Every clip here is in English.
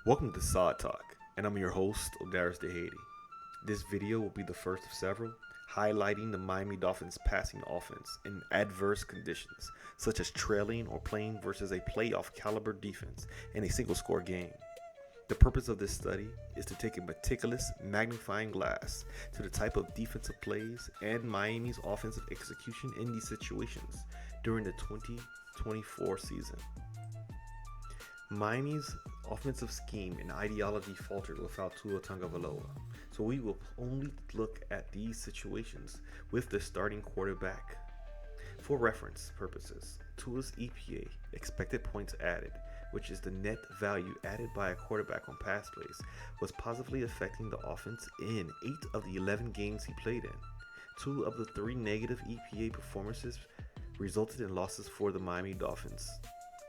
Welcome to S.O.D Talk, and I'm your host, Odaris DeHady. This video will be the first of several, highlighting the Miami Dolphins passing offense in adverse conditions, such as trailing or playing versus a playoff caliber defense in a single score game. The purpose of this study is to take a meticulous magnifying glass to the type of defensive plays and Miami's offensive execution in these situations during the 2024 season. Miami's offensive scheme and ideology faltered without Tua Tagovailoa, so we will only look at these situations with the starting quarterback. For reference purposes, Tua's EPA, expected points added, which is the net value added by a quarterback on pass plays, was positively affecting the offense in 8 of the 11 games he played in. 2 of the 3 negative EPA performances resulted in losses for the Miami Dolphins.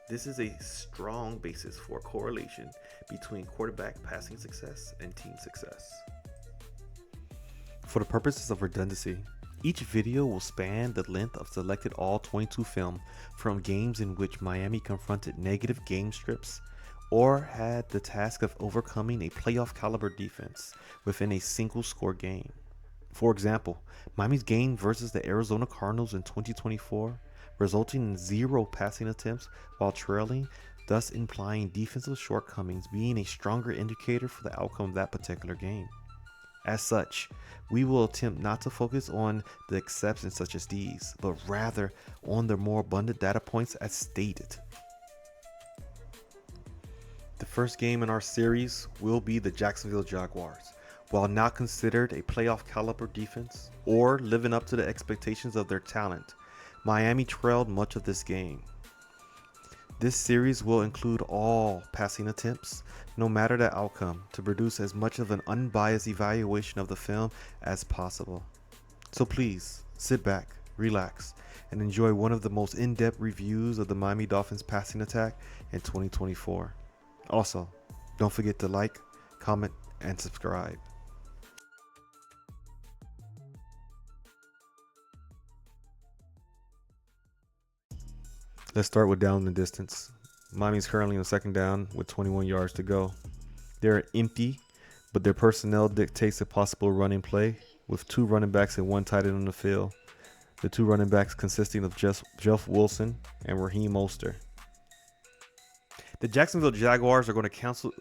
This is a strong basis for correlation between quarterback passing success and team success. For the purposes of redundancy, each video will span the length of selected all 22 film from games in which Miami confronted negative game scripts or had the task of overcoming a playoff caliber defense within a single score game. For example, Miami's game versus the Arizona Cardinals in 2024, resulting in 0 passing attempts while trailing, thus implying defensive shortcomings being a stronger indicator for the outcome of that particular game. As such, we will attempt not to focus on the exceptions such as these, but rather on the more abundant data points as stated. The first game in our series will be the Jacksonville Jaguars. While not considered a playoff caliber defense or living up to the expectations of their talent, Miami trailed much of this game. This series will include all passing attempts, no matter the outcome, to produce as much of an unbiased evaluation of the film as possible. So please, sit back, relax, and enjoy one of the most in-depth reviews of the Miami Dolphins passing attack in 2024. Also, don't forget to like, comment, and subscribe. Let's start with down the distance. Miami's currently on second down with 21 yards to go. They're empty, but their personnel dictates a possible running play with 2 running backs and 1 tight end on the field. The 2 running backs consisting of Jeff Wilson and Raheem Mostert. The Jacksonville Jaguars are going to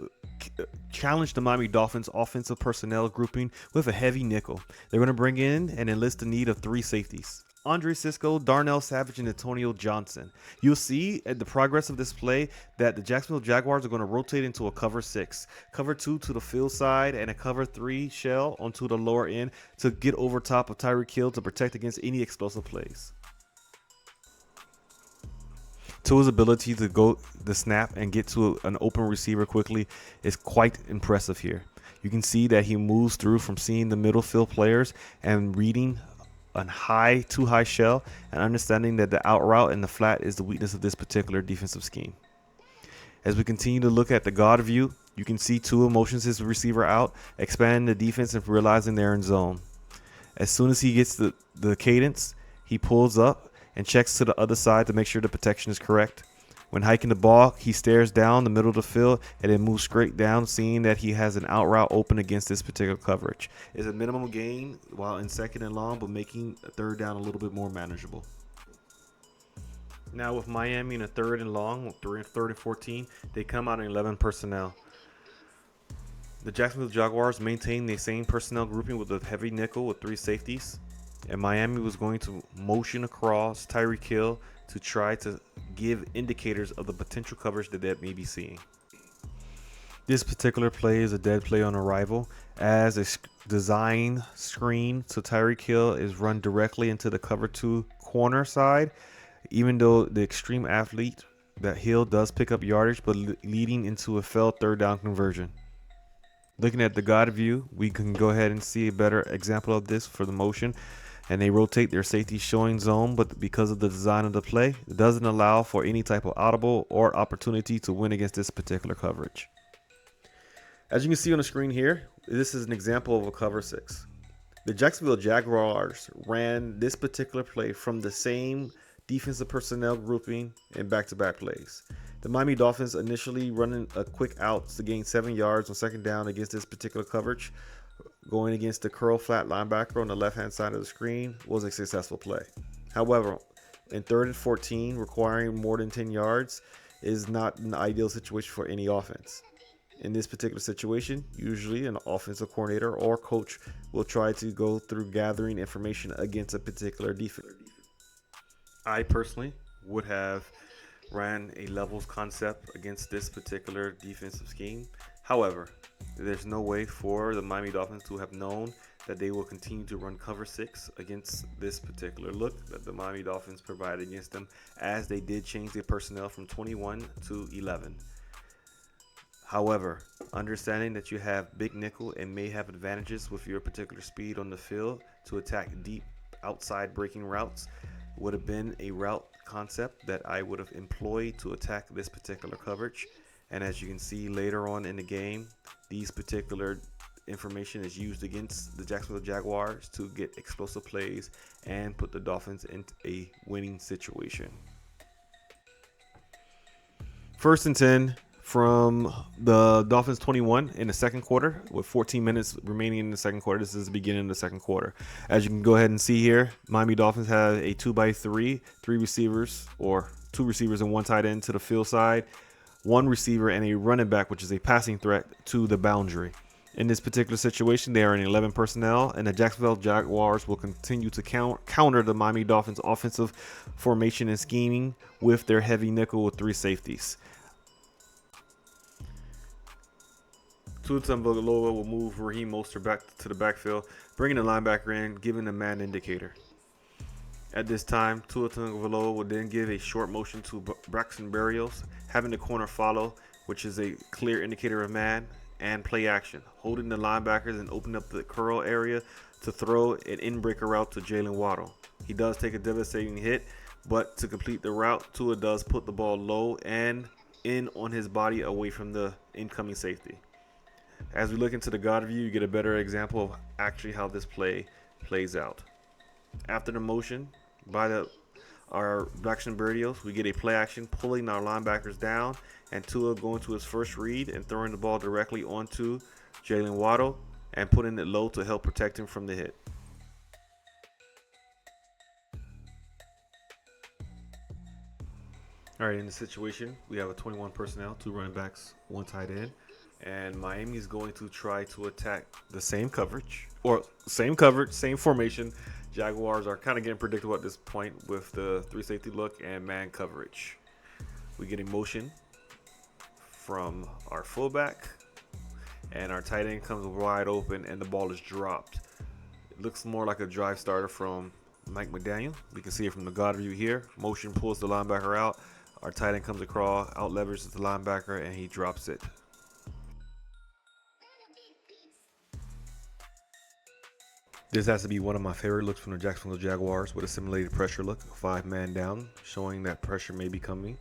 challenge the Miami Dolphins offensive personnel grouping with a heavy nickel. They're going to bring in and enlist the need of 3 safeties: Andre Cisco, Darnell Savage, and Antonio Johnson. You'll see at the progress of this play that the Jacksonville Jaguars are going to rotate into a cover 6, cover 2 to the field side, and a cover 3 shell onto the lower end to get over top of Tyreek Hill to protect against any explosive plays. Tua's ability to go the snap and get to an open receiver quickly is quite impressive here. You can see that he moves through from seeing the middle field players and reading a too high shell and understanding that the out route and the flat is the weakness of this particular defensive scheme. As we continue to look at the God view, you can see Tua motions his receiver out, expanding the defense and realizing they're in zone. As soon as he gets the cadence, he pulls up and checks to the other side to make sure the protection is correct. When hiking the ball, he stares down the middle of the field and then moves straight down, seeing that he has an out route open against this particular coverage. It's a minimum gain while in second and long, but making a third down a little bit more manageable. Now with Miami in a third and long, third and 14, they come out in 11 personnel. The Jacksonville Jaguars maintain the same personnel grouping with a heavy nickel with 3 safeties. And Miami was going to motion across Tyreek Hill to try to give indicators of the potential coverage that they may be seeing. This particular play is a dead play on arrival, as a design screen to Tyreek Hill is run directly into the cover 2 corner side, even though the extreme athlete that Hill does pick up yardage, but leading into a failed third down conversion. Looking at the God view, we can go ahead and see a better example of this for the motion. And they rotate their safety showing zone, but because of the design of the play, it doesn't allow for any type of audible or opportunity to win against this particular coverage. As you can see on the screen here, this is an example of a cover 6. The Jacksonville Jaguars ran this particular play from the same defensive personnel grouping, and back-to-back plays. The Miami Dolphins initially running a quick out to gain 7 yards on second down against this particular coverage, going against the curl flat linebacker on the left-hand side of the screen, was a successful play. However, in 3rd and 14, requiring more than 10 yards is not an ideal situation for any offense. In this particular situation, usually an offensive coordinator or coach will try to go through gathering information against a particular defense. I personally would have ran a levels concept against this particular defensive scheme. However, there's no way for the Miami Dolphins to have known that they will continue to run cover 6 against this particular look that the Miami Dolphins provided against them, as they did change their personnel from 21 to 11. However, understanding that you have big nickel and may have advantages with your particular speed on the field to attack deep outside breaking routes would have been a route concept that I would have employed to attack this particular coverage. And as you can see later on in the game, these particular information is used against the Jacksonville Jaguars to get explosive plays and put the Dolphins into a winning situation. 1st and 10 from the Dolphins 21 in the second quarter with 14 minutes remaining in the second quarter. This is the beginning of the second quarter. As you can go ahead and see here, Miami Dolphins have a 2x3, 3 receivers, or 2 receivers and 1 tight end to the field side, 1 receiver and a running back, which is a passing threat to the boundary. In this particular situation, they are in 11 personnel, and the Jacksonville Jaguars will continue to counter the Miami Dolphins offensive formation and scheming with their heavy nickel with 3 safeties. Tua Tagovailoa will move Raheem Mostert back to the backfield, bringing the linebacker in, giving the man indicator. At this time, Tua Tagovailoa will then give a short motion to Braxton Berrios, having the corner follow, which is a clear indicator of man, and play action, holding the linebackers and opening up the curl area to throw an in-breaker route to Jalen Waddle. He does take a devastating hit, but to complete the route, Tua does put the ball low and in on his body away from the incoming safety. As we look into the God view, you get a better example of actually how this play plays out. After the motion by our Braxton Berrios, we get a play action pulling our linebackers down, and Tua going to his first read and throwing the ball directly onto Jalen Waddle and putting it low to help protect him from the hit. All right, in the situation, we have a 21 personnel, 2 running backs, 1 tight end, and Miami is going to try to attack the same coverage, same formation. Jaguars are kind of getting predictable at this point with the 3 safety look and man coverage. We get a motion from our fullback, and our tight end comes wide open, and the ball is dropped. It looks more like a drive starter from Mike McDaniel. We can see it from the God view here. Motion pulls the linebacker out. Our tight end comes across, out leverages the linebacker, and he drops it. This has to be one of my favorite looks from the Jacksonville Jaguars with a simulated pressure look, 5-man down, showing that pressure may be coming,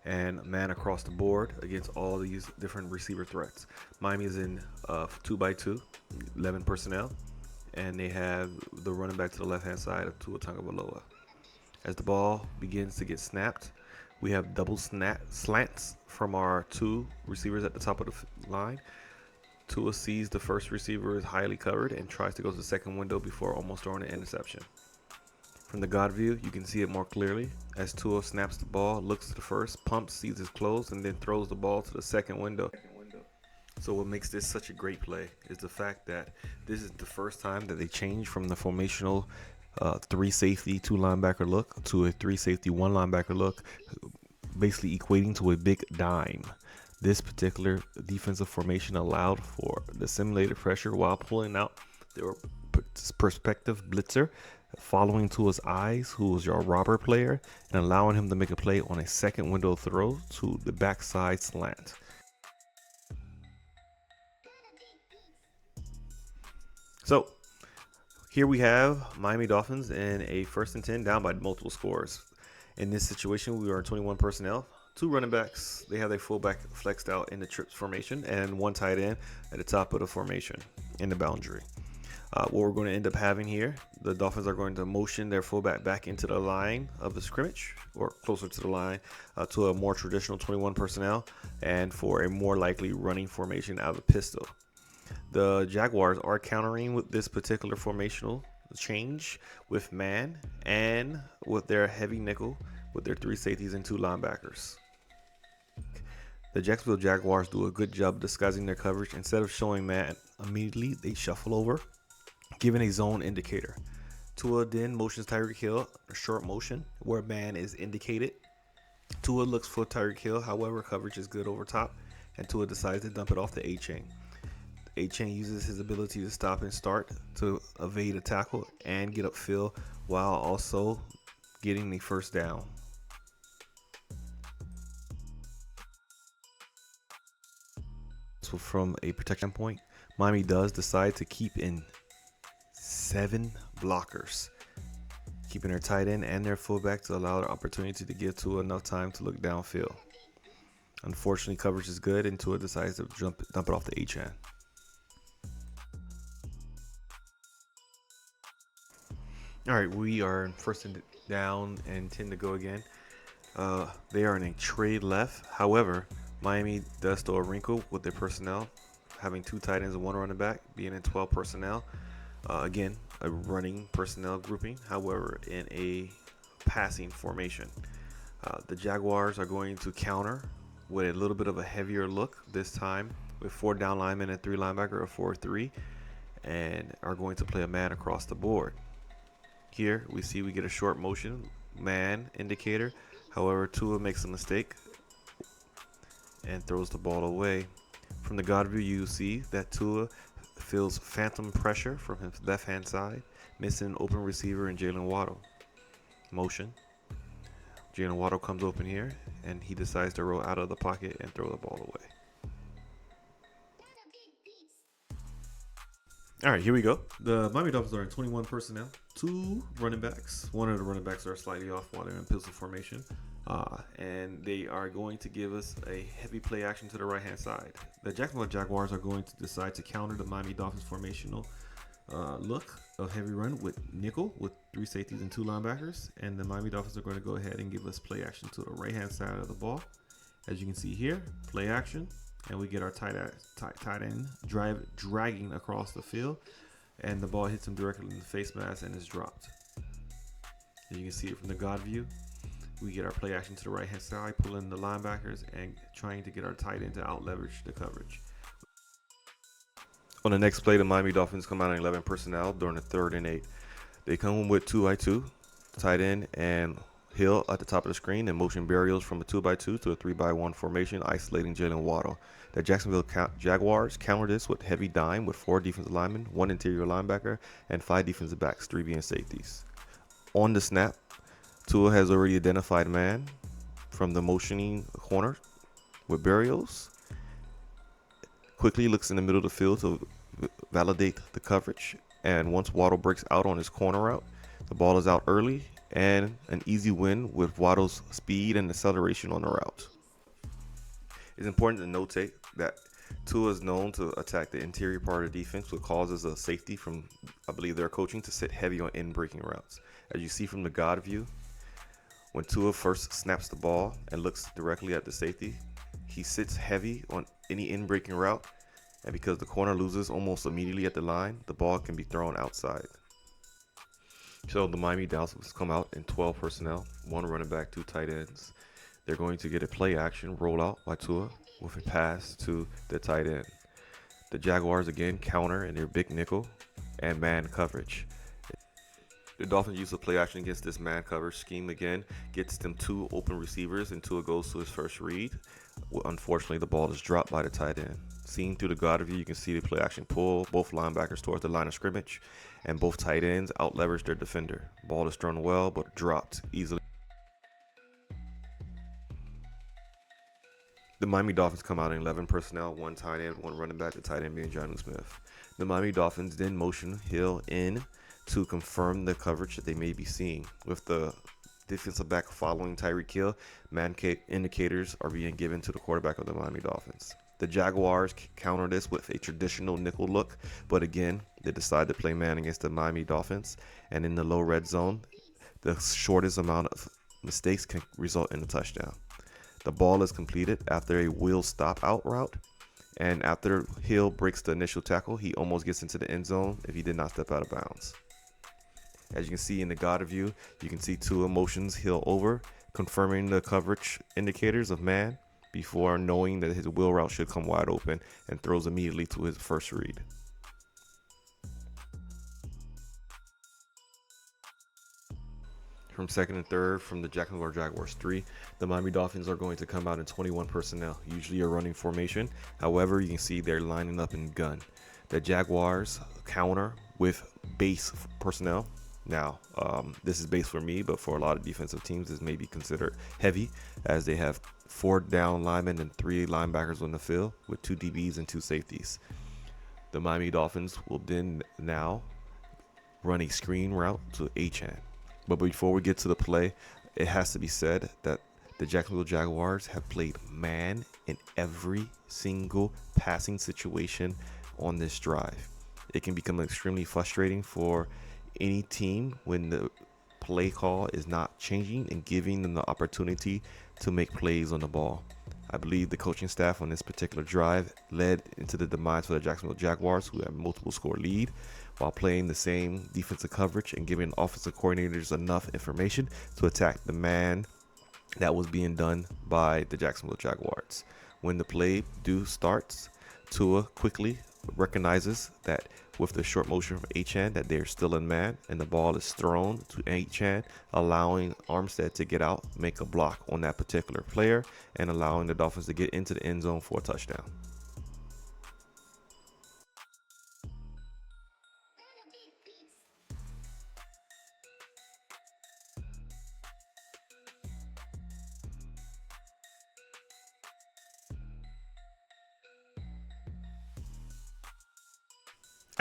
and man across the board against all these different receiver threats. Miami is in 2x2, 11 personnel, and they have the running back to the left-hand side of Tua Tagovailoa. As the ball begins to get snapped, we have double slants from our 2 receivers at the top of the line. Tua sees the first receiver is highly covered and tries to go to the second window before almost throwing an interception. From the God view, you can see it more clearly as Tua snaps the ball, looks to the first, pumps, sees it's closed, and then throws the ball to the second window. So what makes this such a great play is the fact that this is the first time that they changed from the formational 3 safety, 2 linebacker look to a 3 safety, 1 linebacker look, basically equating to a big dime. This particular defensive formation allowed for the simulated pressure while pulling out their prospective blitzer, following Tua's eyes, who was your robber player, and allowing him to make a play on a second window throw to the backside slant. So here we have Miami Dolphins in a 1st and 10 down by multiple scores. In this situation, we are 21 personnel. 2 running backs, they have their fullback flexed out in the trips formation, and 1 tight end at the top of the formation in the boundary. What we're going to end up having here, the Dolphins are going to motion their fullback back into the line of the scrimmage, or closer to the line, to a more traditional 21 personnel, and for a more likely running formation out of the pistol. The Jaguars are countering with this particular formational change with man and with their heavy nickel with their 3 safeties and 2 linebackers. The Jacksonville Jaguars do a good job disguising their coverage. Instead of showing man immediately, they shuffle over, giving a zone indicator. Tua then motions Tyreek Hill, a short motion where man is indicated. Tua looks for Tyreek Hill, however, coverage is good over top, and Tua decides to dump it off the A-chain. A-chain uses his ability to stop and start to evade a tackle and get upfield while also getting the first down. So from a protection point, Miami does decide to keep in 7 blockers, keeping their tight end and their fullback to allow the opportunity to give Tua enough time to look downfield. Unfortunately, coverage is good, and Tua decides to dump it off the H-chain. All right, we are first down and 10 to go again. They are in a trade left. However, Miami does throw a wrinkle with their personnel, having 2 tight ends and 1 running back, being in 12 personnel. Again, a running personnel grouping, however, in a passing formation. The Jaguars are going to counter with a little bit of a heavier look this time with 4 down linemen and 3 linebacker, or 4-3, and are going to play a man across the board. Here we see we get a short motion man indicator. However, Tua makes a mistake and throws the ball away. From the God view, you see that Tua feels phantom pressure from his left hand side, missing an open receiver in Jalen Waddle. Motion. Jalen Waddle comes open here, and he decides to roll out of the pocket and throw the ball away. All right, here we go. The Miami Dolphins are in 21 personnel, 2 running backs. One of the running backs are slightly off while they're in pistol formation. And they are going to give us a heavy play action to the right-hand side. The Jacksonville Jaguars are going to decide to counter the Miami Dolphins formational look of heavy run with nickel with 3 safeties and 2 linebackers. And the Miami Dolphins are going to go ahead and give us play action to the right-hand side of the ball. As you can see here, play action. And we get our tight end dragging across the field, and the ball hits him directly in the face mask and is dropped. As you can see it from the God view, we get our play action to the right hand side, pulling the linebackers and trying to get our tight end to out leverage the coverage. On the next play, the Miami Dolphins come out in 11 personnel during the 3rd and 8. They come with 2x2, tight end and Hill at the top of the screen, and motion burials from a 2x2 to a 3x1 formation, isolating Jalen Waddle. The Jacksonville Jaguars counter this with heavy dime with 4 defensive linemen, 1 interior linebacker, and 5 defensive backs, 3 being safeties. On the snap, Tua has already identified man from the motioning corner with burials. Quickly looks in the middle of the field to validate the coverage, and once Waddle breaks out on his corner route, the ball is out early, and an easy win with Waddle's speed and acceleration on the route. It's important to notate that Tua is known to attack the interior part of the defense, which causes a safety from, I believe, their coaching to sit heavy on in-breaking routes. As you see from the God view, when Tua first snaps the ball and looks directly at the safety, he sits heavy on any in-breaking route, and because the corner loses almost immediately at the line, the ball can be thrown outside. So the Miami Dolphins come out in 12 personnel, 1 running back, 2 tight ends. They're going to get a play action rollout by Tua with a pass to the tight end. The Jaguars again counter in their big nickel and man coverage. The Dolphins use a play action against this man coverage scheme again, gets them 2 open receivers, and Tua goes to his first read. Unfortunately, the ball is dropped by the tight end. Seen through the God view, you can see the play action pull both linebackers towards the line of scrimmage, and both tight ends out leverage their defender. Ball is thrown well, but dropped easily. The Miami Dolphins come out in 11 personnel, 1 tight end, 1 running back, the tight end being Jonnu Smith. The Miami Dolphins then motion Hill in to confirm the coverage that they may be seeing. With the defensive back following Tyreek Hill, man indicators are being given to the quarterback of the Miami Dolphins. The Jaguars counter this with a traditional nickel look, but again, they decide to play man against the Miami Dolphins, and in the low red zone, the shortest amount of mistakes can result in a touchdown. The ball is completed after a wheel stop out route, and after Hill breaks the initial tackle, he almost gets into the end zone if he did not step out of bounds. As you can see in the God view, you can see two motions Hill over, confirming the coverage indicators of man before knowing that his wheel route should come wide open, and throws immediately to his first read. From second and third from the Jacksonville Jaguars 3, the Miami Dolphins are going to come out in 21 personnel, usually a running formation. However, you can see they're lining up in gun. The Jaguars counter with base personnel. Now, this is base for me, but for a lot of defensive teams, this may be considered heavy, as they have 4 down linemen and 3 linebackers on the field with 2 DBs and 2 safeties. The Miami Dolphins will then now run a screen route to H-Hand. But before we get to the play, it has to be said that the Jacksonville Jaguars have played man in every single passing situation on this drive. It can become extremely frustrating for any team when the play call is not changing and giving them the opportunity to make plays on the ball. I believe the coaching staff on this particular drive led into the demise for the Jacksonville Jaguars, who have multiple score lead, while playing the same defensive coverage and giving offensive coordinators enough information to attack the man that was being done by the Jacksonville Jaguars. When the play starts, Tua quickly recognizes that with the short motion from H-Hand that they're still in man, and the ball is thrown to H-Hand, allowing Armstead to get out, make a block on that particular player, and allowing the Dolphins to get into the end zone for a touchdown.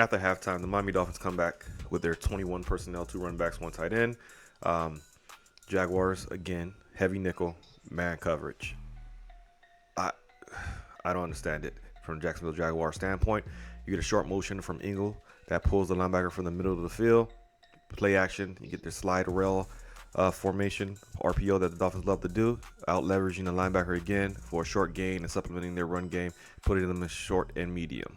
After halftime, the Miami Dolphins come back with their 21 personnel, 2 running backs, 1 tight end. Jaguars, again, heavy nickel, man coverage. I don't understand it. From Jacksonville Jaguars standpoint, you get a short motion from Ingle that pulls the linebacker from the middle of the field. Play action, you get the slide rail formation, RPO that the Dolphins love to do, out leveraging the linebacker again for a short gain and supplementing their run game, putting them in short and medium.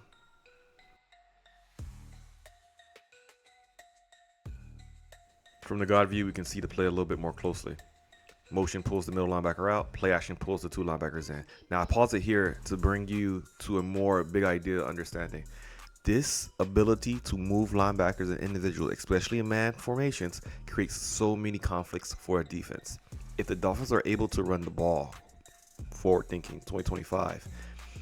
From the God view, we can see the play a little bit more closely. Motion pulls the middle linebacker out. Play action pulls the 2 linebackers in. Now, I pause it here to bring you to a more big idea understanding. This ability to move linebackers and individuals, especially in man formations, creates so many conflicts for a defense. If the Dolphins are able to run the ball, forward thinking, 2025,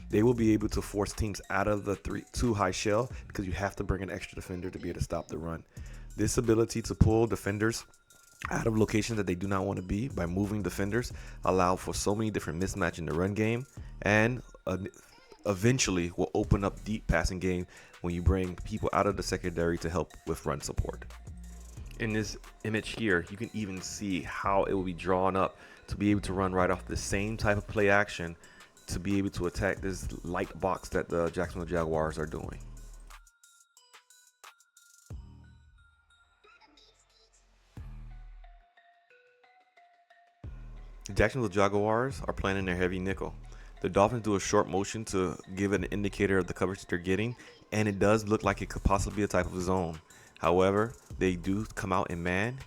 they will be able to force teams out of the 2 high shell, because you have to bring an extra defender to be able to stop the run. This ability to pull defenders out of locations that they do not want to be by moving defenders allow for so many different mismatch in the run game, and eventually will open up deep passing game when you bring people out of the secondary to help with run support. In this image here, you can even see how it will be drawn up to be able to run right off the same type of play action to be able to attack this light box that the Jacksonville Jaguars are doing. The Jacksonville Jaguars are playing in their heavy nickel. The Dolphins do a short motion to give an indicator of the coverage that they're getting, and it does look like it could possibly be a type of zone. However, they do come out in man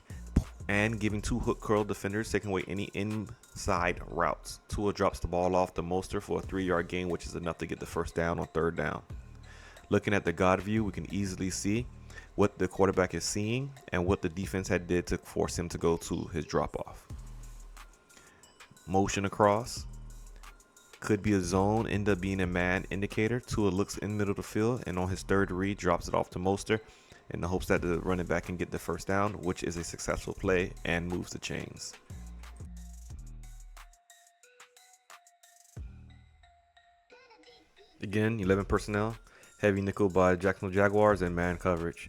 and giving 2 hook curl defenders, taking away any inside routes. Tua drops the ball off to Mostert for a 3-yard gain, which is enough to get the first down on 3rd down. Looking at the God view, we can easily see what the quarterback is seeing and what the defense had did to force him to go to his drop off. Motion across, could be a zone, end up being a man indicator. Tua looks in the middle of the field, and on his 3rd read drops it off to Mostert in the hopes that the running back can get the first down, which is a successful play and moves the chains. Again, 11 personnel, heavy nickel by Jacksonville Jaguars, and man coverage.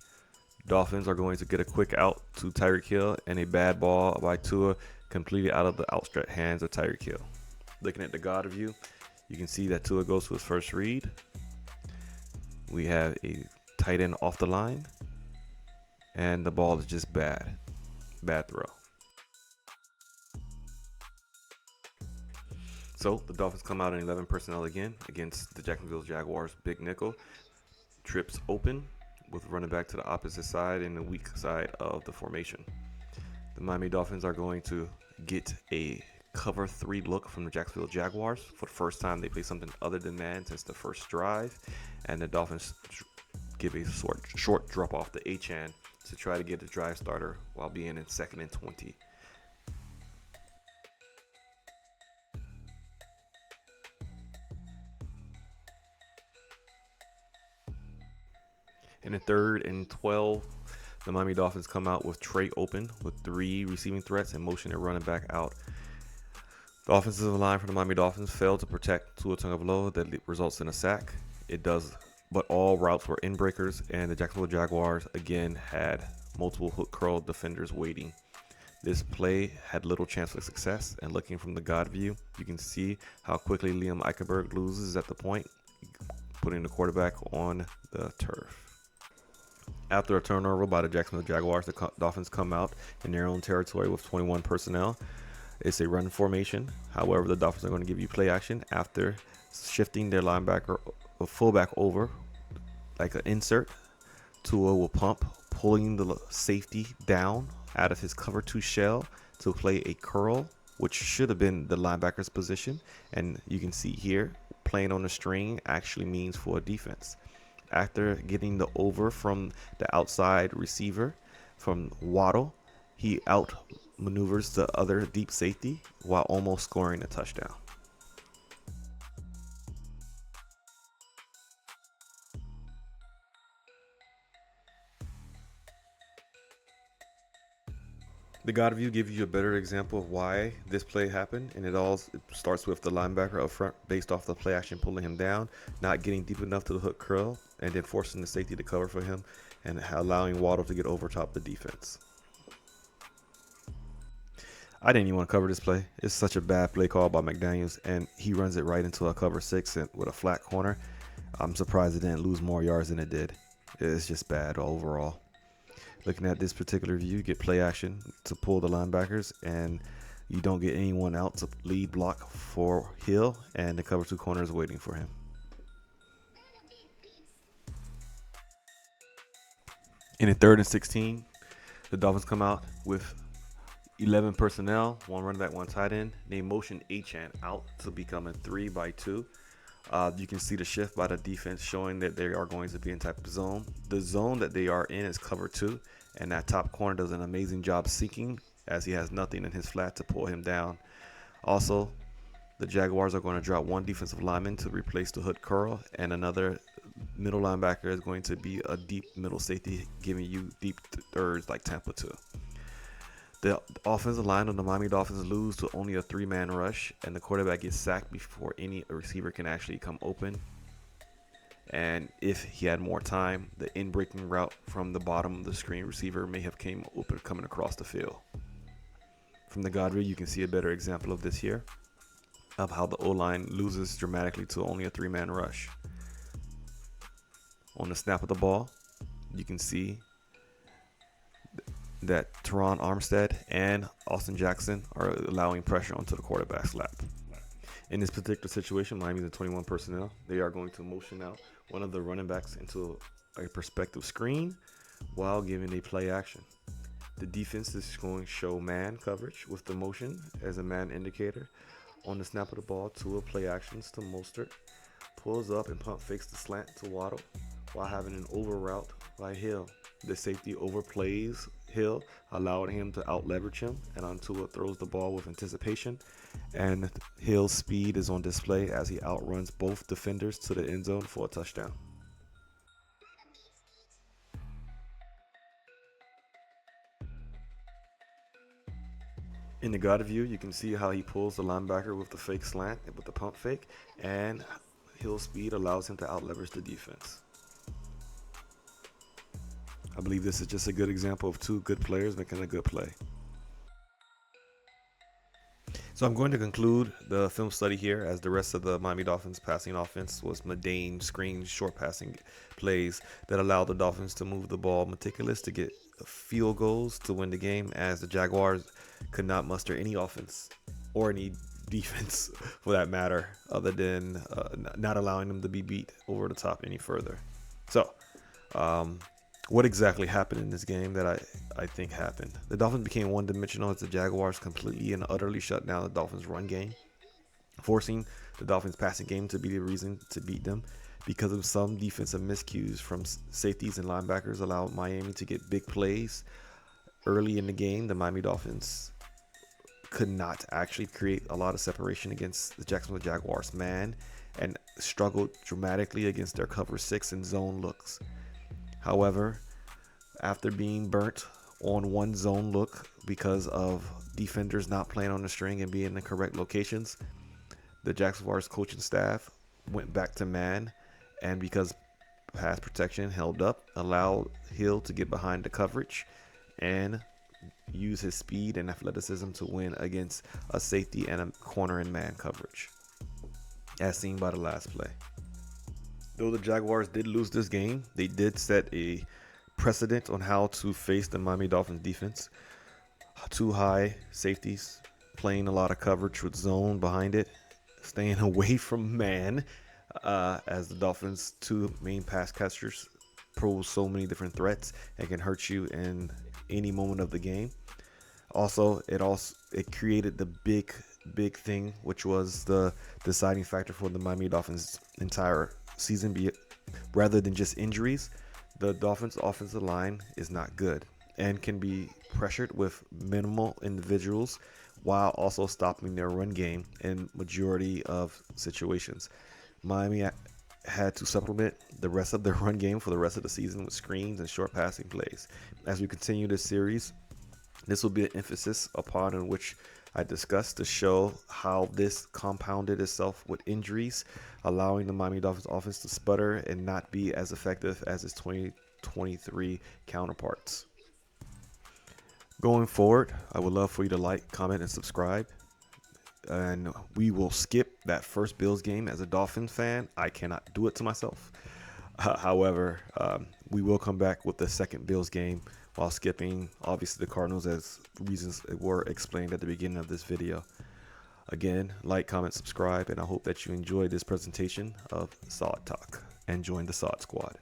Dolphins are going to get a quick out to Tyreek Hill, and a bad ball by Tua completed out of the outstretched hands of Tyreek Hill. Looking at the God view, You can see that Tua goes to his first read. We have a tight end off the line, and the ball is just bad throw. So the Dolphins come out in 11 personnel again against the Jacksonville Jaguars. Big nickel trips open with running back to the opposite side and the weak side of the formation. The Miami Dolphins are going to get a cover 3 look from the Jacksonville Jaguars. For the first time, they play something other than man since the first drive, and the Dolphins give a short drop off the H-hand to try to get a drive starter while being in 2nd and 20. In the 3rd and 12, the Miami Dolphins come out with Trey open with 3 receiving threats and motion their running back out. The offensive line for the Miami Dolphins failed to protect Tua Tagovailoa. That results in a sack. It does, but all routes were in breakers, and the Jacksonville Jaguars again had multiple hook curl defenders waiting. This play had little chance for success, and looking from the God view, you can see how quickly Liam Eichenberg loses at the point, putting the quarterback on the turf. After a turnover by the Jacksonville Jaguars, the Dolphins come out in their own territory with 21 personnel. It's a run formation. However, the Dolphins are going to give you play action after shifting their linebacker or fullback over like an insert. Tua will pump, pulling the safety down out of his cover 2 shell to play a curl, which should have been the linebacker's position. And you can see here, playing on the string actually means for a defense. After getting the over from the outside receiver from Waddle, he outmaneuvers the other deep safety while almost scoring a touchdown. The God view gives you a better example of why this play happened, and it starts with the linebacker up front based off the play action pulling him down, not getting deep enough to the hook curl, and then forcing the safety to cover for him and allowing Waddle to get over top the defense. I didn't even want to cover this play. It's such a bad play call by McDaniels, and he runs it right into a cover 6 with a flat corner. I'm surprised it didn't lose more yards than it did. It's just bad overall. Looking at this particular view, you get play action to pull the linebackers, and you don't get anyone out to lead block for Hill, and the cover 2 corner is waiting for him. In the 3rd and 16, the Dolphins come out with 11 personnel, 1 running back, 1 tight end. They motion H-hand out to become a 3-by-2. You can see the shift by the defense showing that they are going to be in type of zone. The zone that they are in is cover 2, and that top corner does an amazing job sinking as he has nothing in his flat to pull him down. Also, the Jaguars are going to drop 1 defensive lineman to replace the hook curl, and another middle linebacker is going to be a deep middle safety, giving you deep thirds like Tampa 2. The offensive line of the Miami Dolphins lose to only a 3-man rush, and the quarterback gets sacked before any receiver can actually come open. And if he had more time, the in-breaking route from the bottom of the screen receiver may have came open coming across the field. From the God view, you can see a better example of this here, of how the O-line loses dramatically to only a 3-man rush. On the snap of the ball, you can see that Teron Armstead and Austin Jackson are allowing pressure onto the quarterback's lap. In this particular situation, Miami's in 21 personnel. They are going to motion out one of the running backs into a perspective screen while giving a play action. The defense is going to show man coverage with the motion as a man indicator. On the snap of the ball, Tua play actions to Mostert, pulls up and pump fakes the slant to Waddle while having an over route by Hill. The safety overplays Hill, allowing him to out leverage him, and Tua throws the ball with anticipation, and Hill's speed is on display as he outruns both defenders to the end zone for a touchdown. In the God view, you can see how he pulls the linebacker with the fake slant and with the pump fake, and Hill's speed allows him to out leverage the defense. I believe this is just a good example of 2 good players making a good play. So So I'm going to conclude the film study here, as the rest of the Miami Dolphins passing offense was mundane screen short passing plays that allowed the Dolphins to move the ball meticulous to get field goals to win the game, as the Jaguars could not muster any offense or any defense for that matter, other than not allowing them to be beat over the top any further. So what exactly happened in this game that I think happened? The Dolphins became one-dimensional as the Jaguars completely and utterly shut down the Dolphins' run game, forcing the Dolphins' passing game to be the reason to beat them. Because of some defensive miscues from safeties and linebackers allowed Miami to get big plays early in the game, the Miami Dolphins could not actually create a lot of separation against the Jacksonville Jaguars man, and struggled dramatically against their cover 6 and zone looks. However, after being burnt on one zone look because of defenders not playing on the string and being in the correct locations, the Jaguars coaching staff went back to man, and because pass protection held up, allowed Hill to get behind the coverage and use his speed and athleticism to win against a safety and a corner and man coverage, as seen by the last play. Though the Jaguars did lose this game, they did set a precedent on how to face the Miami Dolphins defense. Two high safeties, playing a lot of coverage with zone behind it, staying away from man, as the Dolphins' two main pass catchers pose so many different threats and can hurt you in any moment of the game. Also, it created the big thing, which was the deciding factor for the Miami Dolphins' entire season. Rather than just injuries, the Dolphins' offensive line is not good and can be pressured with minimal individuals while also stopping their run game in majority of situations. Miami had to supplement the rest of their run game for the rest of the season with screens and short passing plays. As we continue this series, this will be an emphasis upon in which I discussed to show how this compounded itself with injuries, allowing the Miami Dolphins offense to sputter and not be as effective as its 2023 counterparts. Going forward, I would love for you to like, comment, and subscribe. And we will skip that first Bills game. As a Dolphins fan, I cannot do it to myself. However, we will come back with the second Bills game while skipping, obviously, the Cardinals, as reasons were explained at the beginning of this video. Again, like, comment, subscribe, and I hope that you enjoyed this presentation of S.O.D Talk and join the S.O.D Squad.